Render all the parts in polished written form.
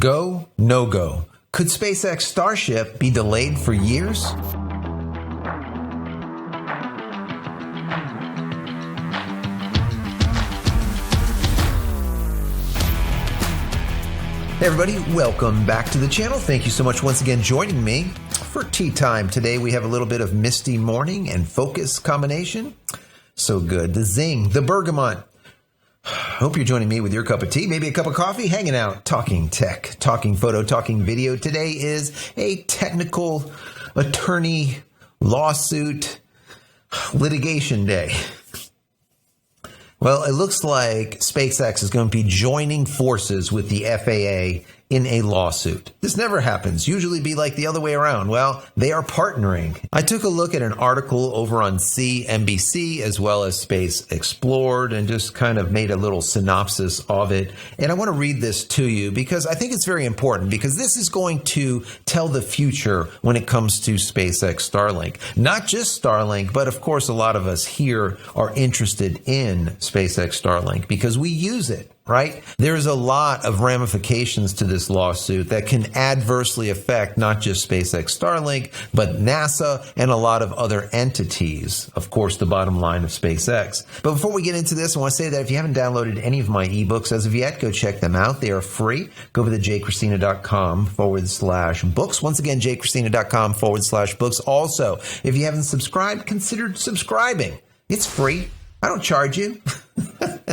Go, no go. Could SpaceX Starship be delayed for years? Hey everybody, welcome back to the channel. Thank you so much once again joining me for tea time. Today we have a little bit of misty morning and focus combination. So good. The zing, the bergamot. Hope you're joining me with your cup of tea, maybe a cup of coffee, hanging out, talking tech, talking photo, talking video. Today is a technical attorney lawsuit litigation day. Well, it looks like SpaceX is going to be joining forces with the FAA in a lawsuit. This never happens. Usually be like the other way around. Well, they are partnering. I took a look at an article over on CNBC as well as Space Explored and just kind of made a little synopsis of it. And I want to read this to you because I think it's very important because this is going to tell the future when it comes to SpaceX Starlink. Not just Starlink, but of course a lot of us here are interested in SpaceX Starlink because we use it. Right? There's a lot of ramifications to this lawsuit that can adversely affect not just SpaceX Starlink, but NASA and a lot of other entities. Of course, the bottom line of SpaceX. But before we get into this, I want to say that if you haven't downloaded any of my ebooks as of yet, go check them out. They are free. Go over to JCristina.com/books. Once again, JCristina.com/books. Also, if you haven't subscribed, consider subscribing. It's free. I don't charge you.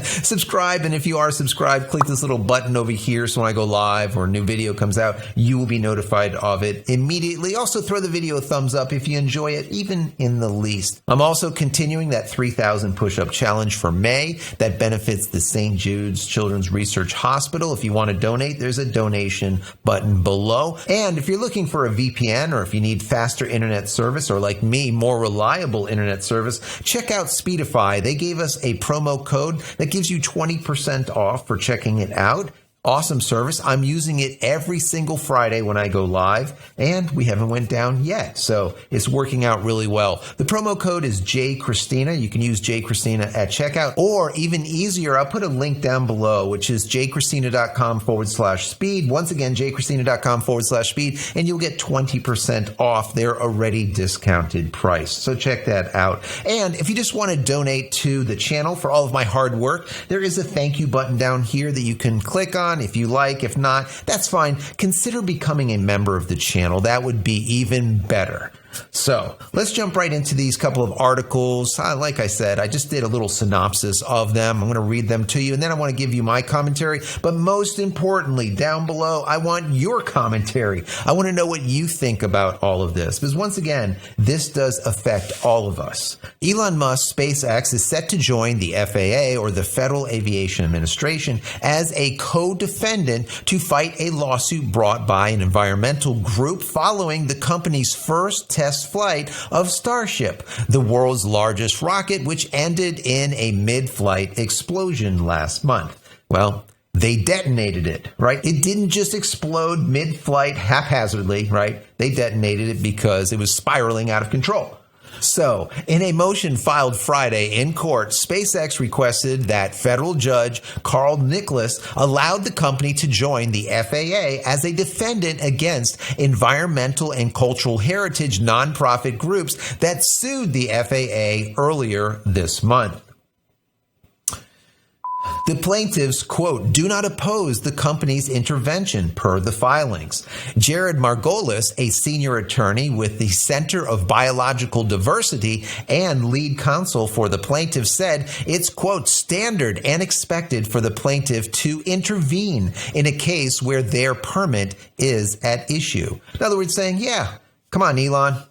Subscribe, and if you are subscribed, click this little button over here so when I go live or a new video comes out, you will be notified of it immediately. Also, throw the video a thumbs up if you enjoy it, even in the least. I'm also continuing that 3,000 push-up challenge for May that benefits the St. Jude's Children's Research Hospital. If you want to donate, there's a donation button below. And if you're looking for a VPN or if you need faster internet service or like me, more reliable internet service, check out Speedify. They gave us a promo code that gives you 20% off for checking it out. Awesome service. I'm using it every single Friday when I go live, and we haven't went down yet, so it's working out really well. The promo code is JCristina. You can use JCristina at checkout, or even easier, I'll put a link down below, which is JCristina.com/speed. Once again, JCristina.com/speed, and you'll get 20% off their already discounted price. So check that out. And if you just want to donate to the channel for all of my hard work, there is a thank you button down here that you can click on. If you like, if not, that's fine. Consider becoming a member of the channel. That would be even better. So let's jump right into these couple of articles. Like I said, I just did a little synopsis of them. I'm going to read them to you, and then I want to give you my commentary. But most importantly, down below, I want your commentary. I want to know what you think about all of this, because once again, this does affect all of us. Elon Musk, SpaceX, is set to join the FAA, or the Federal Aviation Administration, as a co-defendant to fight a lawsuit brought by an environmental group following the company's first test flight of Starship, the world's largest rocket, which ended in a mid-flight explosion last month. Well, they detonated it, right? It didn't just explode mid-flight haphazardly, right? They detonated it because it was spiraling out of control. So, in a motion filed Friday in court, SpaceX requested that federal judge Carl Nicholas allowed the company to join the FAA as a defendant against environmental and cultural heritage nonprofit groups that sued the FAA earlier this month. The plaintiffs, quote, do not oppose the company's intervention per the filings. Jared Margolis, a senior attorney with the Center of Biological Diversity and lead counsel for the plaintiff, said it's, quote, standard and expected for the plaintiff to intervene in a case where their permit is at issue. In other words, saying, yeah, come on, Elon,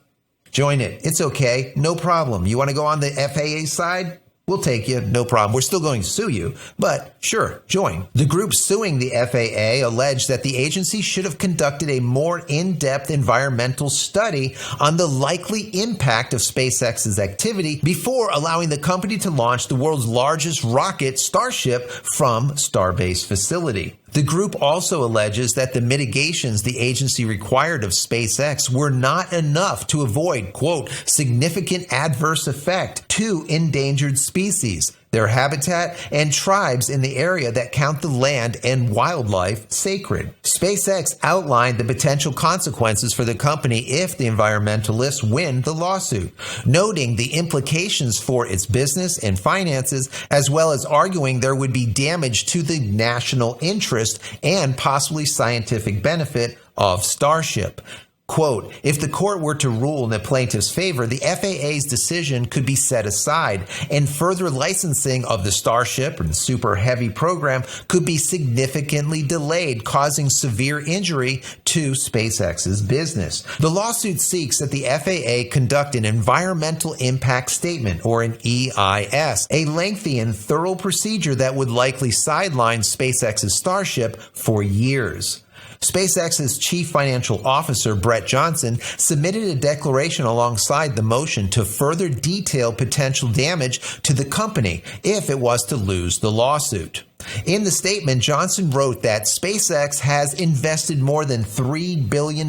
join it. It's okay. No problem. You want to go on the FAA side? We'll take you, no problem. We're still going to sue you, but sure, join. The group suing the FAA alleged that the agency should have conducted a more in-depth environmental study on the likely impact of SpaceX's activity before allowing the company to launch the world's largest rocket, Starship, from Starbase facility. The group also alleges that the mitigations the agency required of SpaceX were not enough to avoid, quote, significant adverse effect to endangered species. their habitat, and tribes in the area that count the land and wildlife sacred. SpaceX outlined the potential consequences for the company if the environmentalists win the lawsuit, noting the implications for its business and finances, as well as arguing there would be damage to the national interest and possibly scientific benefit of Starship. Quote, if the court were to rule in the plaintiff's favor, the FAA's decision could be set aside, and further licensing of the Starship and Super Heavy program could be significantly delayed, causing severe injury to SpaceX's business. The lawsuit seeks that the FAA conduct an environmental impact statement, or an EIS, a lengthy and thorough procedure that would likely sideline SpaceX's Starship for years. SpaceX's chief financial officer, Brett Johnson, submitted a declaration alongside the motion to further detail potential damage to the company if it was to lose the lawsuit. In the statement, Johnson wrote that SpaceX has invested more than $3 billion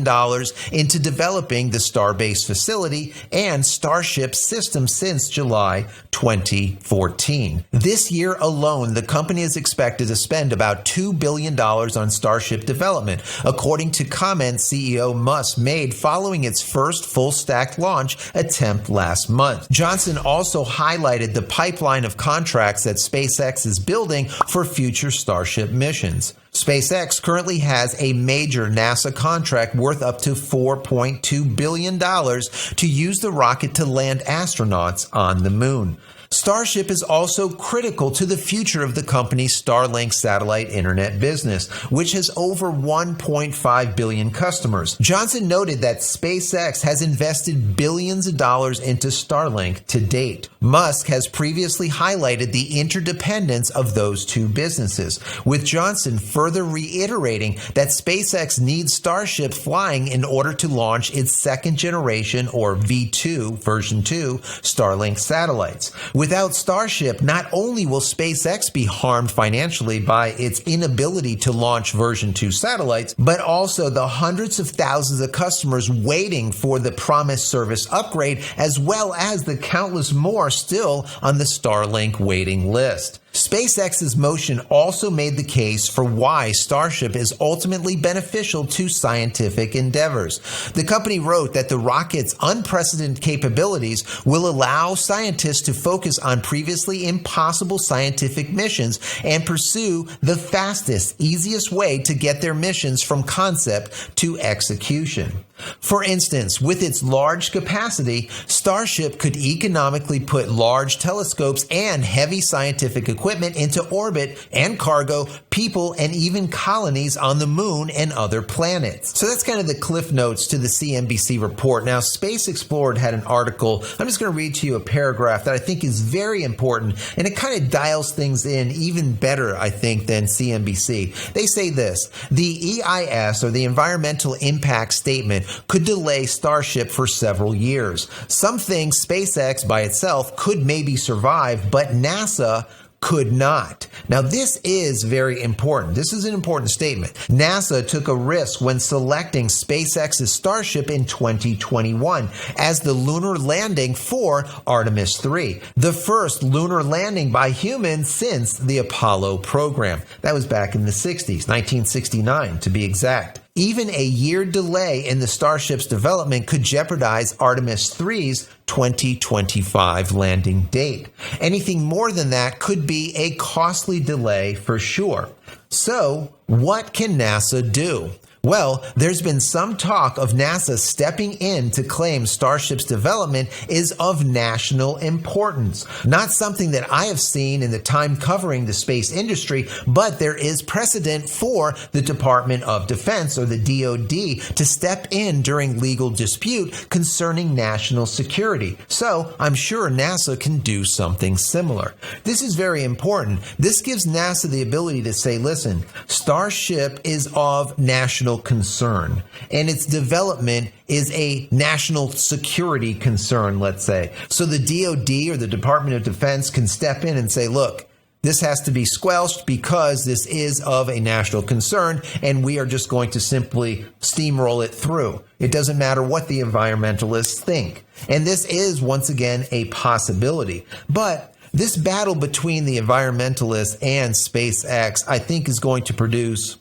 into developing the Starbase facility and Starship system since July 2014. This year alone, the company is expected to spend about $2 billion on Starship development, according to comments CEO Musk made following its first full-stack launch attempt last month. Johnson also highlighted the pipeline of contracts that SpaceX is building for future Starship missions. SpaceX currently has a major NASA contract worth up to $4.2 billion to use the rocket to land astronauts on the moon. Starship is also critical to the future of the company's Starlink satellite internet business, which has over 1.5 billion customers. Johnson noted that SpaceX has invested billions of dollars into Starlink to date. Musk has previously highlighted the interdependence of those two businesses, with Johnson further reiterating that SpaceX needs Starship flying in order to launch its second generation, or V2, version 2, Starlink satellites. Without Starship, not only will SpaceX be harmed financially by its inability to launch version 2 satellites, but also the hundreds of thousands of customers waiting for the promised service upgrade, as well as the countless more still on the Starlink waiting list. SpaceX's motion also made the case for why Starship is ultimately beneficial to scientific endeavors. The company wrote that the rocket's unprecedented capabilities will allow scientists to focus on previously impossible scientific missions and pursue the fastest, easiest way to get their missions from concept to execution. For instance, with its large capacity, Starship could economically put large telescopes and heavy scientific equipment into orbit and cargo, people, and even colonies on the moon and other planets. So that's kind of the cliff notes to the CNBC report. Now, Space Explorer had an article. I'm just going to read to you a paragraph that I think is very important, and it kind of dials things in even better, I think, than CNBC. They say this: the EIS, or the Environmental Impact Statement, could delay Starship for several years. Some think SpaceX by itself could maybe survive, but NASA could not. Now, this is very important. This is an important statement. NASA took a risk when selecting SpaceX's Starship in 2021 as the lunar landing for Artemis 3, the first lunar landing by humans since the Apollo program. That was back in the 60s, 1969 to be exact. Even a year delay in the Starship's development could jeopardize Artemis 3's 2025 landing date. Anything more than that could be a costly delay for sure. So, what can NASA do? Well, there's been some talk of NASA stepping in to claim Starship's development is of national importance. Not something that I have seen in the time covering the space industry, but there is precedent for the Department of Defense, or the DoD, to step in during legal dispute concerning national security. So I'm sure NASA can do something similar. This is very important. This gives NASA the ability to say, listen, Starship is of national concern, and its development is a national security concern, let's say. So the DoD, or the Department of Defense, can step in and say, look, this has to be squelched because this is of a national concern, and we are just going to simply steamroll it through. It doesn't matter what the environmentalists think. And this is, once again, a possibility. But This battle between the environmentalists and SpaceX, I think, is going to produce,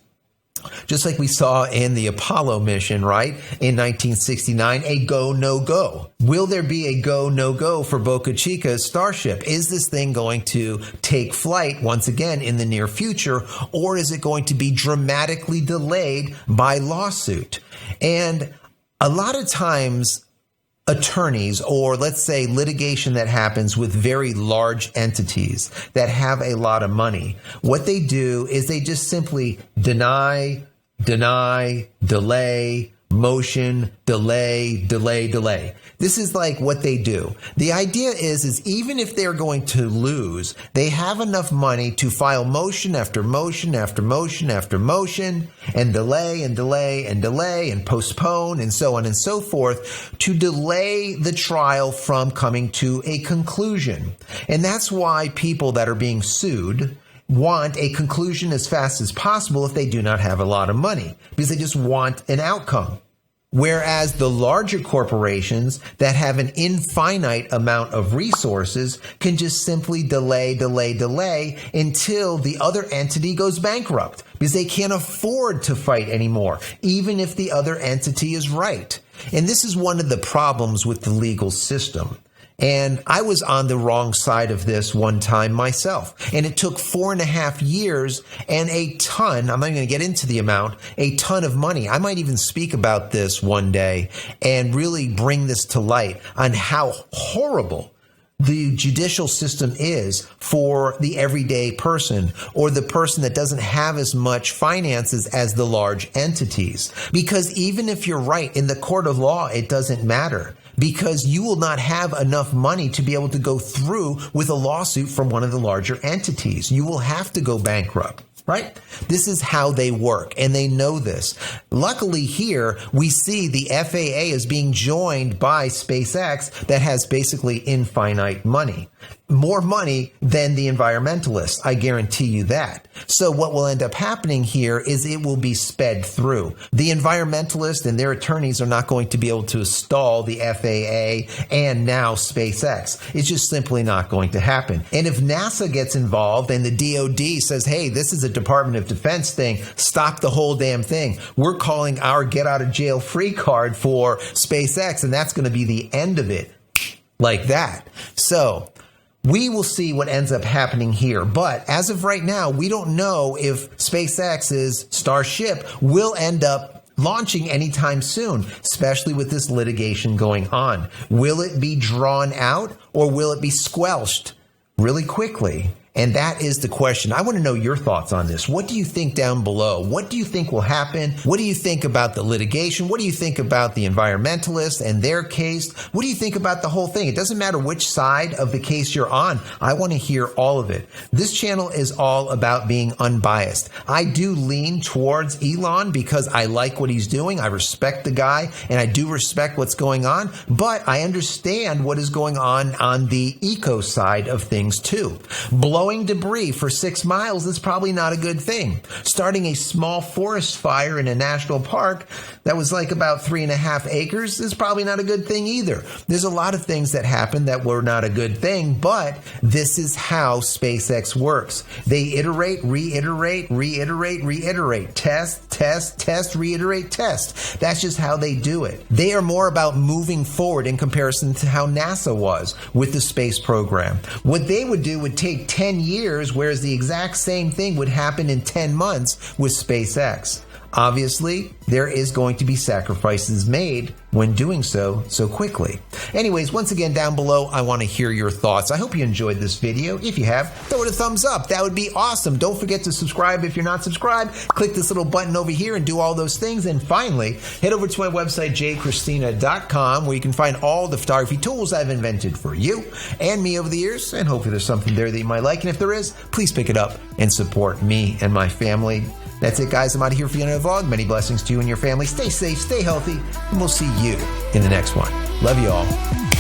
just like we saw in the Apollo mission, right, in 1969, a go, no go. Will there be a go, no go for Boca Chica's Starship? Is this thing going to take flight once again in the near future, or is it going to be dramatically delayed by lawsuit? And a lot of times, attorneys, or let's say litigation that happens with very large entities that have a lot of money, what they do is they just simply deny, delay, motion, delay. This is like what they do. The idea is even if they're going to lose, they have enough money to file motion after motion after motion after motion, and delay and postpone and so on and so forth to delay the trial from coming to a conclusion. And that's why people that are being sued want a conclusion as fast as possible if they do not have a lot of money, because they just want an outcome. Whereas the larger corporations that have an infinite amount of resources can just simply delay until the other entity goes bankrupt, because they can't afford to fight anymore, even if the other entity is right. And this is one of the problems with the legal system. And I was on the wrong side of this one time myself. And it took 4.5 years and a ton, I'm not going to get into the amount, a ton of money. I might even speak about this one day and really bring this to light on how horrible the judicial system is for the everyday person, or the person that doesn't have as much finances as the large entities. Because even if you're right, in the court of law, it doesn't matter, because you will not have enough money to be able to go through with a lawsuit from one of the larger entities. You will have to go bankrupt. Right? This is how they work, and they know this. Luckily here, we see the FAA is being joined by SpaceX that has basically infinite money. More money than the environmentalists, I guarantee you that. So what will end up happening here is it will be sped through. The environmentalists and their attorneys are not going to be able to stall the FAA and now SpaceX. It's just simply not going to happen. And if NASA gets involved and the DOD says, hey, this is a Department of Defense thing, stop the whole damn thing. We're calling our get out of jail free card for SpaceX, and that's going to be the end of it. Like that. So we will see what ends up happening here. But as of right now, we don't know if SpaceX's Starship will end up launching anytime soon, especially with this litigation going on. Will it be drawn out, or will it be squelched really quickly? And that is the question. I want to know your thoughts on this. What do you think down below? What do you think will happen? What do you think about the litigation? What do you think about the environmentalists and their case? What do you think about the whole thing? It doesn't matter which side of the case you're on. I want to hear all of it. This channel is all about being unbiased. I do lean towards Elon because I like what he's doing. I respect the guy, and I do respect what's going on, but I understand what is going on the eco side of things too. Blowing debris for 6 miles is probably not a good thing. Starting a small forest fire in a national park that was like about 3.5 acres is probably not a good thing either. There's a lot of things that happen that were not a good thing, but this is how SpaceX works. They iterate, reiterate, test, reiterate, test. That's just how they do it. They are more about moving forward in comparison to how NASA was with the space program. What they would do would take 10 years, whereas the exact same thing would happen in 10 months with SpaceX. Obviously, there is going to be sacrifices made when doing so quickly. Anyways, once again, down below, I want to hear your thoughts. I hope you enjoyed this video. If you have, throw it a thumbs up. That would be awesome. Don't forget to subscribe if you're not subscribed. Click this little button over here and do all those things. And finally, head over to my website, JCristina.com, where you can find all the photography tools I've invented for you and me over the years. And hopefully there's something there that you might like. And if there is, please pick it up and support me and my family. That's it, guys. I'm out of here for another vlog. Many blessings to you and your family. Stay safe, stay healthy, and we'll see you in the next one. Love you all.